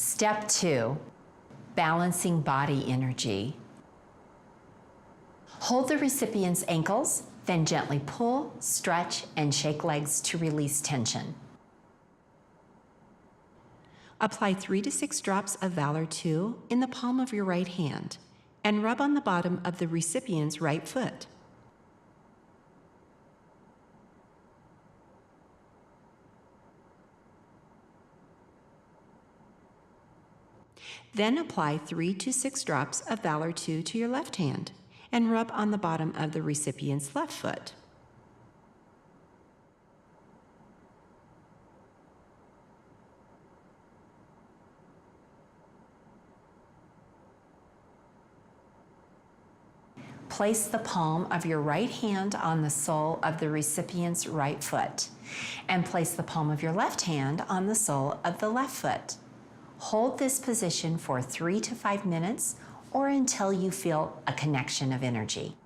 Step 2, balancing body energy. Hold the recipient's ankles, then gently pull, stretch, and shake legs to release tension. Apply 3 to 6 drops of Valor 2 in the palm of your right hand and rub on the bottom of the recipient's right foot. Then apply 3 to 6 drops of Valor 2 to your left hand and rub on the bottom of the recipient's left foot. Place the palm of your right hand on the sole of the recipient's right foot and place the palm of your left hand on the sole of the left foot. Hold this position for 3 to 5 minutes or until you feel a connection of energy.